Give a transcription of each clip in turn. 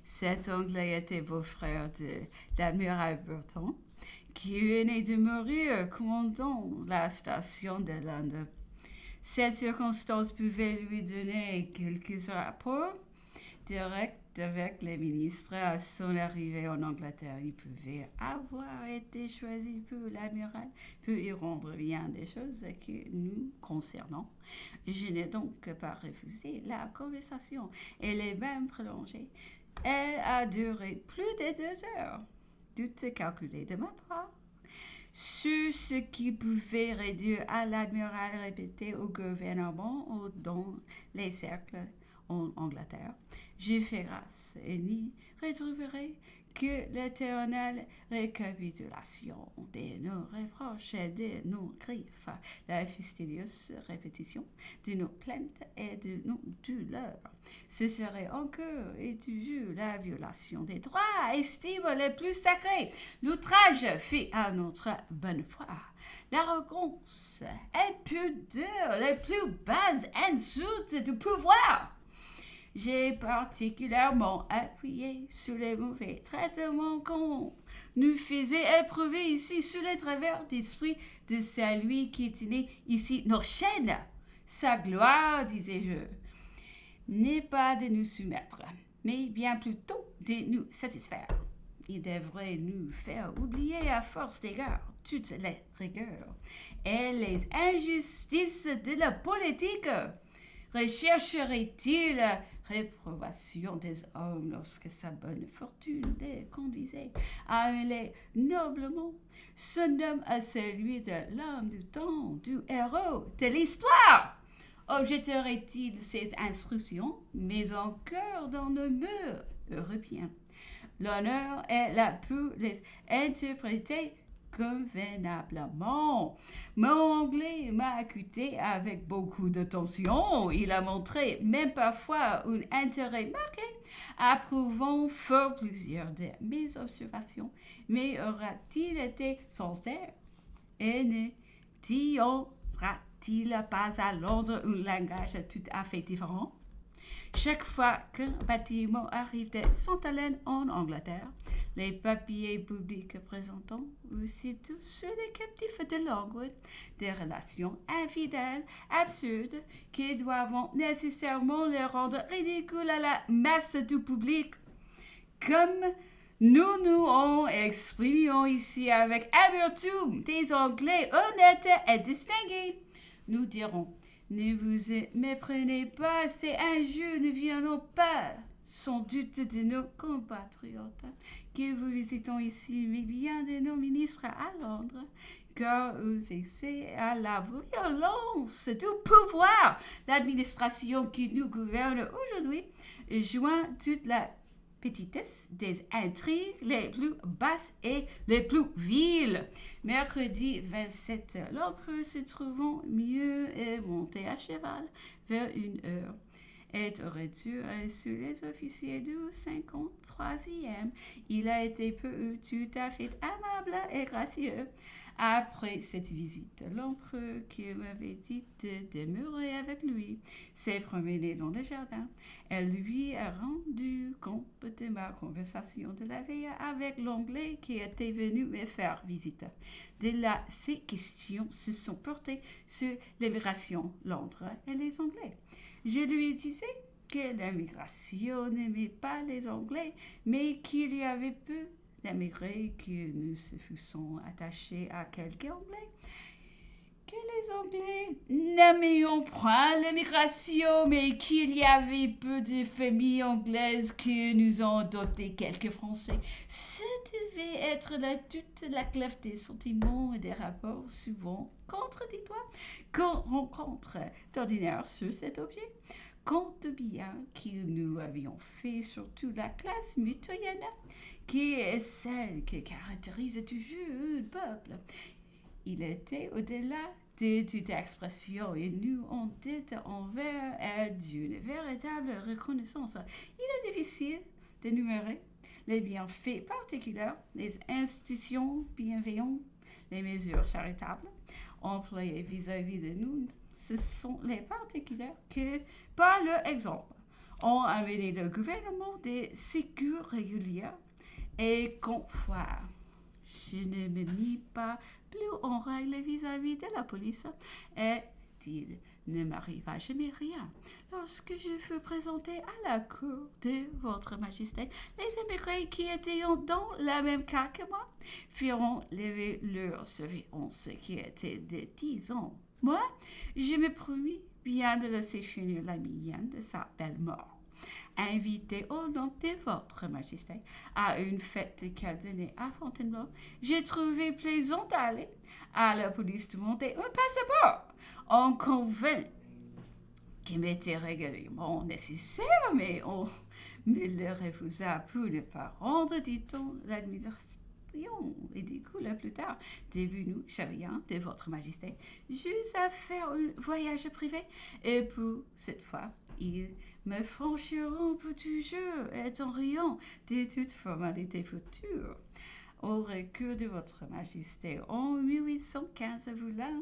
Cet Anglais était beau-frère de l'amiral Burton, qui venait de mourir commandant la station de Londres. Cette circonstance pouvait lui donner quelques rapports directs avec les ministres à son arrivée en Angleterre. Il pouvait avoir été choisi pour l'amiral pour y rendre bien des choses qui nous concernant. Je n'ai donc pas refusé la conversation. Elle est même prolongée. Elle a duré plus de 2 heures. Tout est calculé de ma part. Sur ce qui pouvait réduire à l'admiral répété au gouvernement ou dans les cercles en Angleterre, j'ai fait grâce et n'y retrouverai que l'éternelle récapitulation de nos reproches et de nos griefs, la fastidieuse répétition de nos plaintes et de nos douleurs. Ce serait encore et toujours la violation des droits estimes les plus sacrés, l'outrage fait à notre bonne foi, l'arrogance et pudeur, les plus basses insultes du pouvoir. J'ai particulièrement appuyé sur les mauvais traitements qu'on nous faisait éprouver ici sous les travers d'esprit de celui qui tenait ici nos chaînes. Sa gloire, disais-je, n'est pas de nous soumettre, mais bien plutôt de nous satisfaire. Il devrait nous faire oublier à force d'égards toutes les rigueurs et les injustices de la politique. Rechercherait-il la réprobation des hommes lorsque sa bonne fortune les conduisait à mêler noblement son homme à celui de l'homme du temps, du héros de l'histoire? Objecterait-il ces instructions, mais encore dans nos mœurs européens? L'honneur est là pour les interpréter convenablement. Mon anglais m'a écouté avec beaucoup d'attention. Il a montré même parfois un intérêt marqué, approuvant fort plusieurs de mes observations. Mais aura-t-il été sincère et ne tiendra-t-il pas à Londres un langage tout à fait différent? Chaque fois qu'un bâtiment arrive de Sainte-Hélène en Angleterre, les papiers publics présentant aussitôt sur les captifs de Longwood des relations infidèles, absurdes, qui doivent nécessairement les rendre ridicules à la masse du public. Comme nous en exprimions ici avec amertume des Anglais honnêtes et distingués, nous dirons: ne vous méprenez pas, ces injures ne viennent pas sans doute de nos compatriotes que vous visitons ici, mais bien de nos ministres à Londres, car vous essayez à la violence du pouvoir. L'administration qui nous gouverne aujourd'hui joint toute la petitesse des intrigues les plus basses et les plus viles. Mercredi 27, l'empereur se trouvant mieux est monté à cheval vers 1 heure. Et au retour sur les officiers du 53e, il a été peu tout à fait amable et gracieux. Après cette visite, l'empereur qui m'avait dit de demeurer avec lui s'est promené dans le jardin. Elle lui a rendu compte de ma conversation de la veille avec l'Anglais qui était venu me faire visite. De là, ces questions se sont portées sur l'immigration, Londres et les Anglais. Je lui disais que l'immigration n'aimait pas les Anglais, mais qu'il y avait peu d'immigrés que nous se fussons attachés à quelques Anglais. Que les Anglais n'aimaient point l'immigration, mais qu'il y avait peu de familles anglaises que nous ont adopté quelques Français. Ce devait être là toute la clef des sentiments et des rapports souvent contradictoires qu'on rencontre d'ordinaire sur cet objet. Compte bien que nous avions fait surtout la classe mitoyenne, qui est celle qui caractérise toujours un peuple. Il était au-delà de toute expression et nous en dette envers elle d'une véritable reconnaissance. Il est difficile d'énumérer les bienfaits particuliers, les institutions bienveillantes, les mesures charitables employées vis-à-vis de nous. Ce sont les particuliers que, par leur exemple, ont amené le gouvernement des sécures régulières et confoires. Je ne me mis pas plus en règle vis-à-vis de la police et il ne m'arriva jamais rien. Lorsque je fus présenté à la cour de votre majesté, les immigrés qui étaient dans le même cas que moi firent lever leur surveillance qui était de 10 ans. Moi, je me promis bien de laisser finir la mienne de sa belle mort. Invité au nom de votre majesté à une fête qu'elle donnait à Fontainebleau, j'ai trouvé plaisant d'aller à la police demander un passeport. On convint qu'il m'était régulièrement nécessaire, mais on me le refusa pour ne pas rendre, dit-on, l'administration ridicule plus tard. Devenu chérien de votre majesté, j'eus à faire un voyage privé, et pour cette fois, ils me franchiront pour toujours, et en riant de toute formalité future. Au recours de votre majesté, en 1815, voulant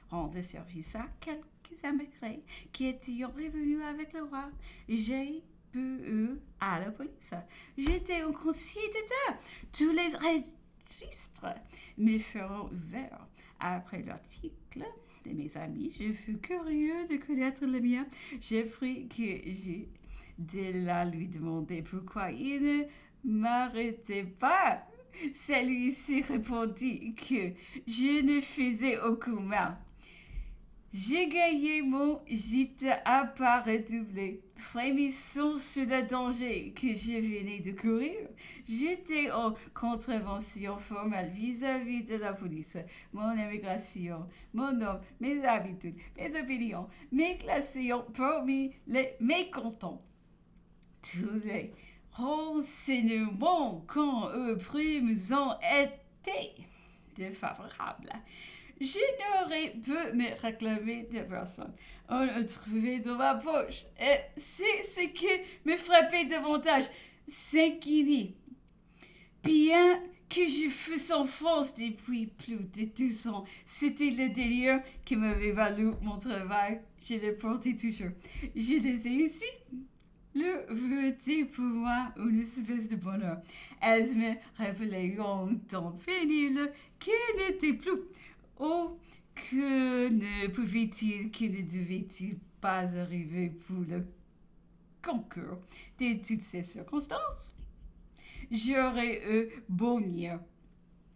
rendre service à quelques immigrés qui étaient revenus avec le roi, j'ai pu à la police. J'étais un conseiller d'État. Tous les registres me feront ouverts. Après l'article de mes amis, je fus curieux de connaître le mien. J'ai appris que j'ai de là lui demander pourquoi il ne m'arrêtait pas. Celui-ci répondit que je ne faisais aucun mal. J'ai gagné mon gîte à pas redoublé, frémissant sur le danger que je venais de courir. J'étais en contravention formelle vis-à-vis de la police. Mon immigration, mon nom, mes habitudes, mes opinions, mes classions parmi les mécontents. Tous les renseignements qu'on eux primes ont été défavorables. Je n'aurais pu me réclamer de personne. On a trouvé dans ma poche. Et c'est ce qui me frappait davantage. 5 guinées. Bien que je fusse en France depuis plus de 12 ans, c'était le délire qui m'avait valu mon travail. Je le portais toujours. Je les ai ici. Le vœu était pour moi une espèce de bonheur. Elles me révélaient un temps pénible qui n'était plus. Oh, que ne pouvait-il, que ne devait-il pas arriver pour le concours de toutes ces circonstances? J'aurais eu beau nier.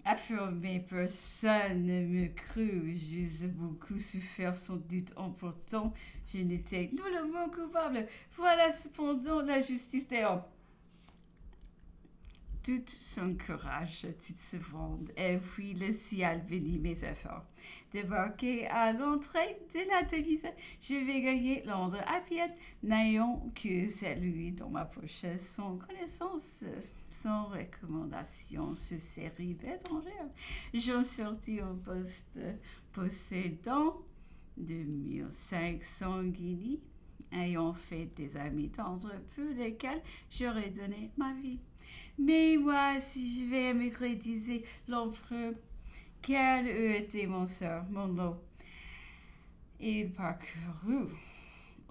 Affirmer personne ne me crut. J'ai beaucoup souffert sans doute en pourtant. Je n'étais nullement coupable. Voilà cependant la justice des hommes. Tout son courage, toute se vende, et puis le ciel bénit mes efforts. Débarqué à l'entrée de la devise, je vais gagner Londres à pied, n'ayant que celui dans ma poche, sans connaissance, sans recommandation sur ces rives étrangères. J'en sortis un poste possédant 2500 guinées, ayant fait des amis tendres pour lesquels j'aurais donné ma vie. Mais moi, si je vais émigrer, disait l'empereur, quel eût été mon sort, mon lot. Il parcourut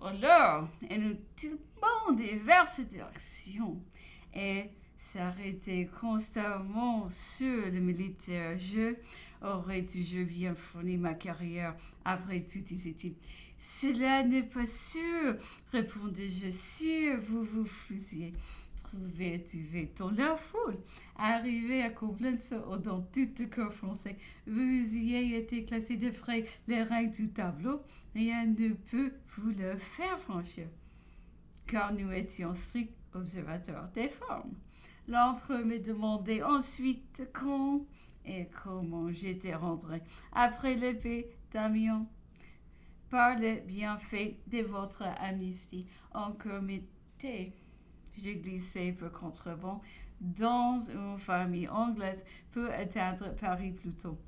alors inutilement diverses directions et s'arrêtait constamment sur le militaire. Je aurais toujours bien fourni ma carrière après toutes les études. Cela n'est pas sûr, répondis-je, si vous vous fusiez trouver dans la foule, arrivé à Coblentz ou dans tout le corps français, vous ayez été classé d'après les règles du tableau, rien ne peut vous le faire franchir, car nous étions stricts observateurs des formes. L'empereur me demandait ensuite quand et comment j'étais rentré après l'épée d'Amiens, par le bienfait de votre amnistie en comité. J'ai glissé pour contrebande dans une famille anglaise pour atteindre Paris plus tôt.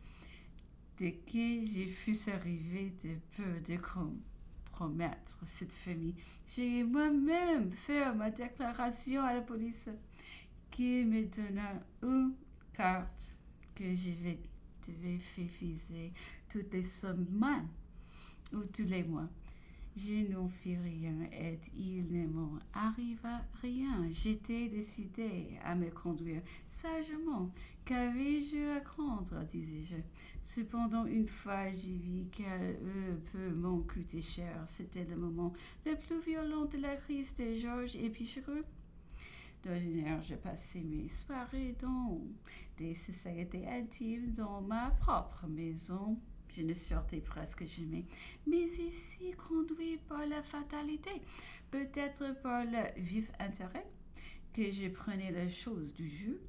Dès que je fus arrivé de peur de compromettre cette famille, j'ai moi-même fait ma déclaration à la police qui me donna une carte que je devais faire toutes les semaines ou tous les mois. Je n'en fis rien et il ne m'en arriva rien. J'étais décidé à me conduire sagement. Qu'avais-je à craindre, disais-je. Cependant, une fois j'y vis qu'elle peut m'en coûter cher. C'était le moment le plus violent de la crise de Georges Épichereux. D'ordinaire, je passais mes soirées dans des sociétés intimes dans ma propre maison. Je ne sortais presque jamais. Mais ici, conduit par la fatalité, peut-être par le vif intérêt, que je prenais les choses du jeu.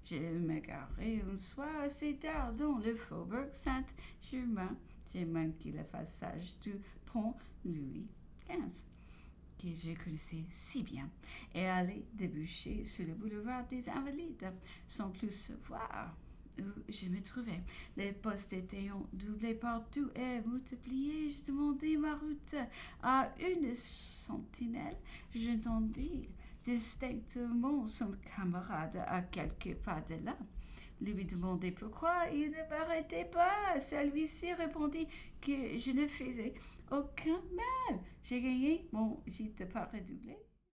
Je m'égarais un soir assez tard dans le faubourg Saint-Germain. J'ai manqué le passage du pont Louis XV que je connaissais si bien, et allais déboucher sur le boulevard des Invalides, sans plus savoir où je me trouvais. Les postes étaient doublés partout et multipliés. Je demandais ma route à une sentinelle. J'entendis distinctement son camarade à quelques pas de là lui demandai pourquoi il ne m'arrêtait pas. Celui-ci répondit que je ne faisais aucun mal. J'ai gagné mon gîte par redoublé.